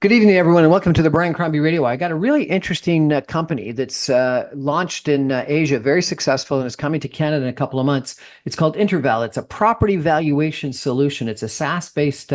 Good evening, everyone, and welcome to the Brian Crombie Radio. I got a really interesting company that's launched in Asia, very successful, and is coming to Canada in a couple of months. It's called InterVal. It's a property valuation solution. It's a SaaS-based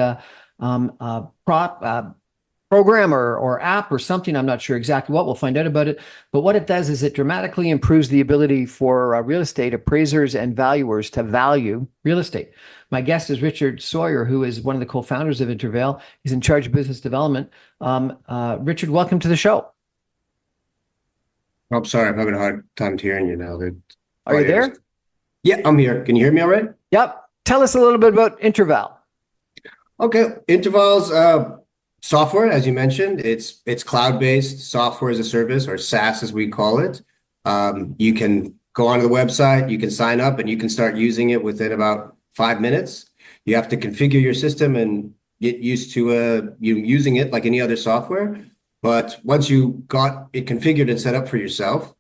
program or app or something. I'm not sure exactly what. We'll find out about it. But what it does is it dramatically improves the ability for real estate appraisers and valuers to value real estate. My guest is Richard Sawyer, who is one of the co-founders of InterVal. He's in charge of business development. Richard, welcome to the show. I'm sorry, I'm having a hard time hearing you now. Are you there? Yeah, I'm here. Can you hear me all right? Yep. Tell us a little bit about InterVal. Okay, InterVal's software, as you mentioned, it's cloud-based software as a service, or SaaS as we call it. You can go onto the website, you can sign up, and you can start using it within about 5 minutes. You have to configure your system and get used to you using it like any other software. But once you got it configured and set up for yourself,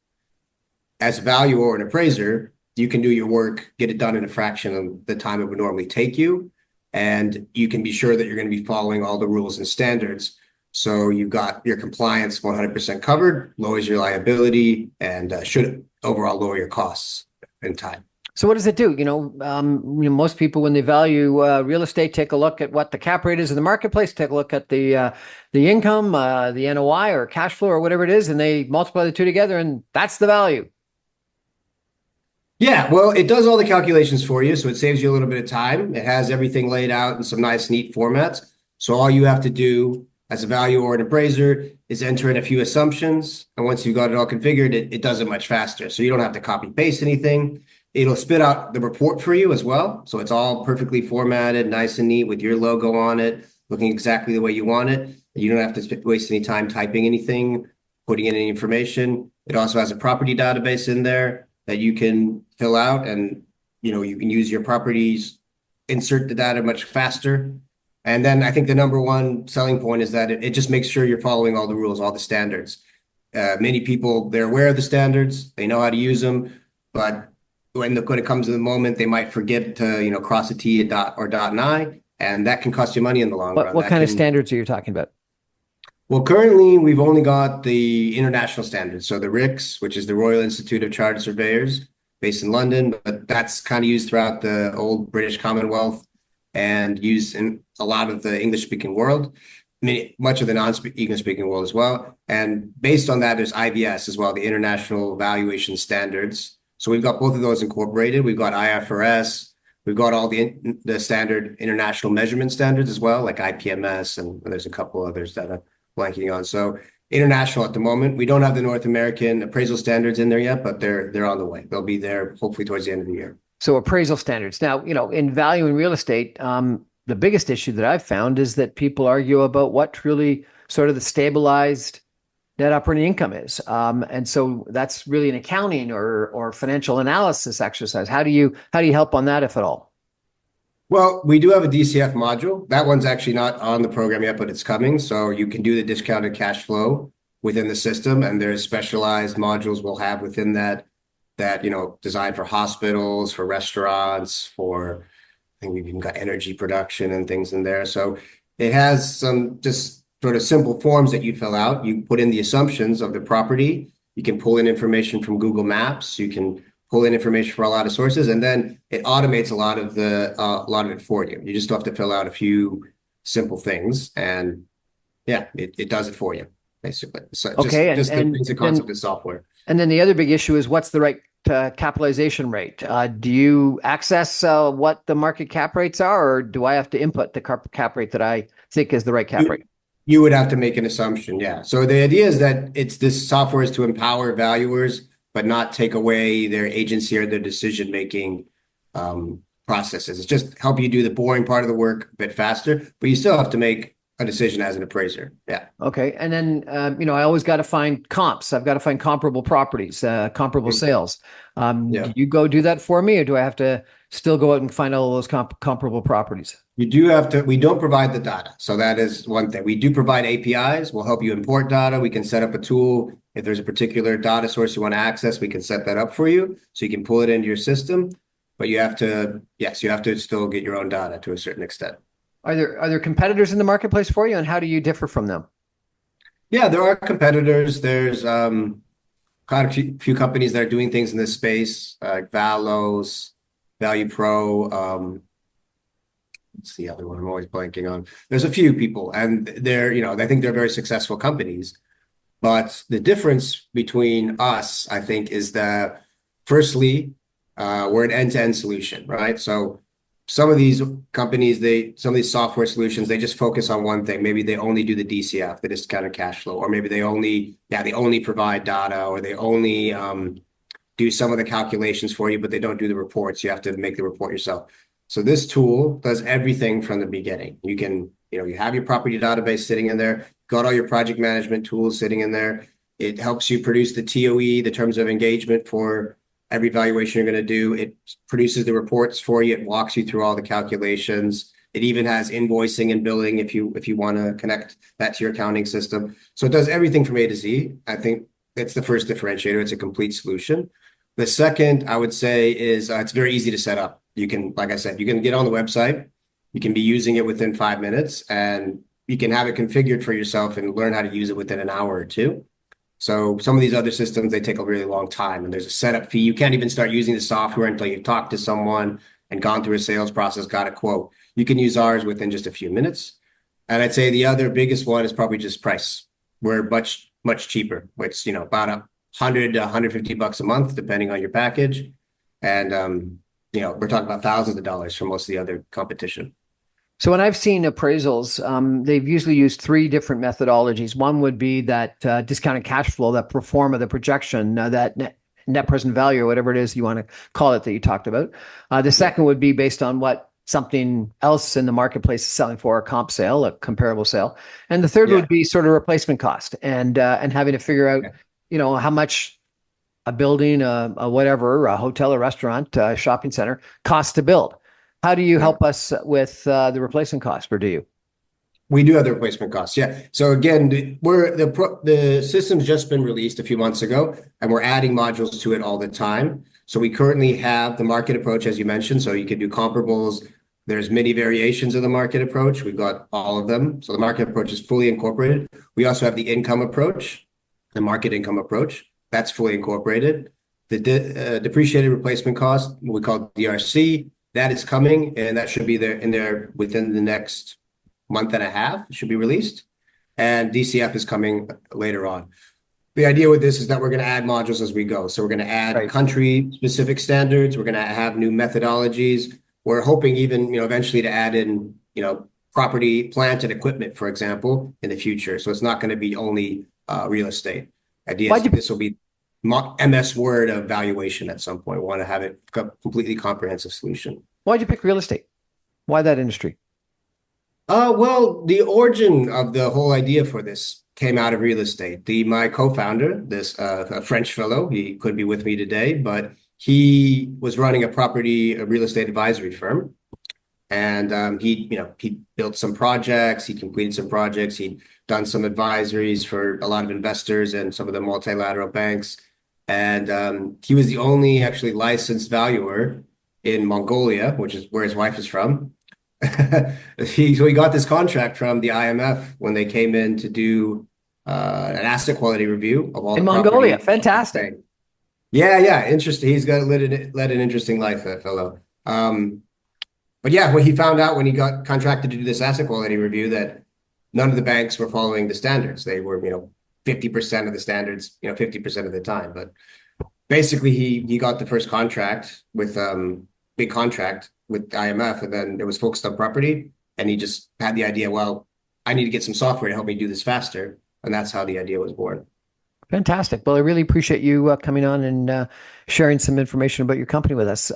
as a valuer or an appraiser, you can do your work, get it done in a fraction of the time it would normally take you. And you can be sure that you're going to be following all the rules and standards. So you've got your compliance 100% covered, lowers your liability, and should overall lower your costs in time. So what does it do? Most people, when they value real estate, take a look at what the cap rate is in the marketplace, take a look at the income, the NOI or cash flow or whatever it is, and they multiply the two together, and that's the value. Yeah, well, it does all the calculations for you, so it saves you a little bit of time. It has everything laid out in some nice, neat formats. So all you have to do as a valuer or an appraiser is enter in a few assumptions, and once you've got it all configured, it does it much faster. So you don't have to copy paste anything. It'll spit out the report for you as well. So it's all perfectly formatted, nice and neat with your logo on it, looking exactly the way you want it. You don't have to waste any time typing anything, putting in any information. It also has a property database in there that you can fill out, and you can use your properties, insert the data much faster. And then I think the number one selling point is that it just makes sure you're following all the rules, all the standards. Many people, they're aware of the standards, they know how to use them, but when it comes to the moment, they might forget to, cross a T, a dot, or dot an I, and that can cost you money in the long run. What kind of standards are you talking about? Well, currently, we've only got the international standards. So the RICS, which is the Royal Institute of Chartered Surveyors, based in London, but that's kind of used throughout the old British Commonwealth and used in a lot of the English-speaking world, much of the non-English-speaking world as well. And based on that, there's IVS as well, the International Valuation Standards. So we've got both of those incorporated. We've got IFRS. We've got all the standard international measurement standards as well, like IPMS, and there's a couple others that I'm blanking on. So international at the moment. We don't have the North American appraisal standards in there yet, but they're on the way. They'll be there hopefully towards the end of the year. So appraisal standards. Now, in valuing real estate, the biggest issue that I've found is that people argue about what truly sort of the stabilized net operating income is. And so that's really an accounting or financial analysis exercise. How do you help on that, if at all? Well, we do have a DCF module. That one's actually not on the program yet, but it's coming. So you can do the discounted cash flow within the system, and there's specialized modules we'll have within that designed for hospitals, for restaurants, I think we've even got energy production and things in there. So it has some just sort of simple forms that you fill out. You put in the assumptions of the property. You can pull in information from Google Maps. You can pull in information from a lot of sources, and then it automates a lot of it for you. You just have to fill out a few simple things, and yeah, it does it for you basically. So okay, just the basic concept of software. And then the other big issue is what's the right capitalization rate? Do you access what the market cap rates are, or do I have to input the cap rate that I think is the right cap rate? You would have to make an assumption, yeah. So the idea is that this software is to empower valuers, but not take away their agency or their decision-making processes. It's just help you do the boring part of the work a bit faster, but you still have to make a decision as an appraiser. Yeah. Okay. And then, I always got to find comps. I've got to find comparable properties, comparable sales. Do you go do that for me, or do I have to still go out and find all those comparable properties? You do have to. We don't provide the data. So that is one thing. We do provide APIs. We'll help you import data. We can set up a tool. If there's a particular data source you want to access, we can set that up for you so you can pull it into your system. But you have to, yes, you have to still get your own data to a certain extent. Are there competitors in the marketplace for you, and how do you differ from them? Yeah, there are competitors. There's quite a few companies that are doing things in this space, Valos, Value Pro. What's the other one? I'm always blanking on. There's a few people, and I think they're very successful companies. But the difference between us, I think, is that firstly, we're an end-to-end solution, right? So some of these companies, some of these software solutions, they just focus on one thing. Maybe they only do the DCF, the discounted cash flow, or maybe they only provide data, or they only do some of the calculations for you, but they don't do the reports. You have to make the report yourself. So this tool does everything from the beginning. You have your property database sitting in there, got all your project management tools sitting in there. It helps you produce the TOE, the terms of engagement for every valuation you're going to do. It produces the reports for you. It walks you through all the calculations. It even has invoicing and billing if you want to connect that to your accounting system. So it does everything from A to Z. I think it's the first differentiator. It's a complete solution. The second, I would say, is it's very easy to set up. You can, like I said, you can get on the website. You can be using it within 5 minutes, and you can have it configured for yourself and learn how to use it within an hour or two. So some of these other systems, they take a really long time, and there's a setup fee. You can't even start using the software until you've talked to someone and gone through a sales process, got a quote. You can use ours within just a few minutes. And I'd say the other biggest one is probably just price. We're much, much cheaper. It's, about $100 to $150 a month, depending on your package. And, we're talking about thousands of dollars for most of the other competition. So when I've seen appraisals, they've usually used three different methodologies. One would be that discounted cash flow, that pro forma, the projection, that net present value, or whatever it is you want to call it that you talked about. The second would be based on what something else in the marketplace is selling for, a comp sale, a comparable sale. And the third would be sort of replacement cost and having to figure out, how much a building, a whatever, a hotel, a restaurant, a shopping center costs to build. How do you help us with the replacement cost, or do you? We do have the replacement costs. Yeah. So again, the system's just been released a few months ago, and we're adding modules to it all the time. So we currently have the market approach, as you mentioned. So you can do comparables. There's many variations of the market approach. We've got all of them. So the market approach is fully incorporated. We also have the income approach, the market income approach. That's fully incorporated. The depreciated replacement cost, what we call DRC, that is coming, and that should be there within the next month and a half. It should be released, and DCF is coming later on. The idea with this is that we're going to add modules as we go. So we're going to add country-specific standards. We're going to have new methodologies. We're hoping even eventually to add in property, plant, and equipment, for example, in the future. So it's not going to be only real estate. Idea is this will be MS Word of valuation at some point. We want to have it a completely comprehensive solution. Why'd you pick real estate? Why that industry? Well, the origin of the whole idea for this came out of real estate. My co-founder, a French fellow, he could be with me today, but he was running a real estate advisory firm. And he built some projects, he completed some projects, he'd done some advisories for a lot of investors and some of the multilateral banks. And he was the only actually licensed valuer in Mongolia, which is where his wife is from. So he got this contract from the IMF when they came in to do an asset quality review of all in Mongolia. Fantastic. Yeah, interesting. He's led an interesting life, that fellow. But yeah, when he found out when he got contracted to do this asset quality review that none of the banks were following the standards. They were, 50% of the standards, 50% of the time. But basically, he got the first contract with big contract with IMF, and then it was focused on property. And he just had the idea, well, I need to get some software to help me do this faster. And that's how the idea was born. Fantastic. Well, I really appreciate you coming on and sharing some information about your company with us.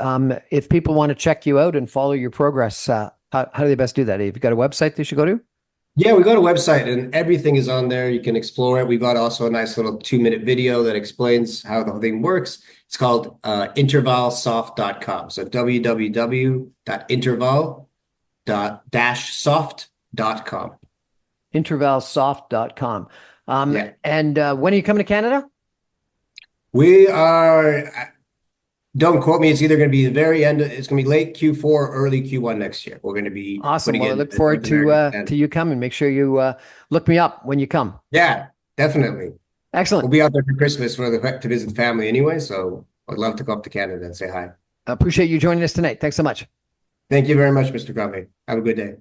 If people want to check you out and follow your progress, how do they best do that? Have you got a website they should go to? Yeah, we got a website and everything is on there. You can explore it. We've got also a nice little 2-minute video that explains how the whole thing works. It's called InterValSoft.com. So www.interval-soft.com. IntervalSoft.com. And when are you coming to Canada? We are, don't quote me, it's either going to be the very end, it's going to be late Q4 or early Q1 next year. We're going to be awesome. Well, I look forward to you coming. Make sure you look me up when you come. Yeah, Definitely. We'll Excellent. be out there for Christmas to visit the family anyway, so I'd love to go up to Canada and say hi. Appreciate you joining us tonight. Thanks so much. Thank you very much, Mr. Crombie. Have a good day.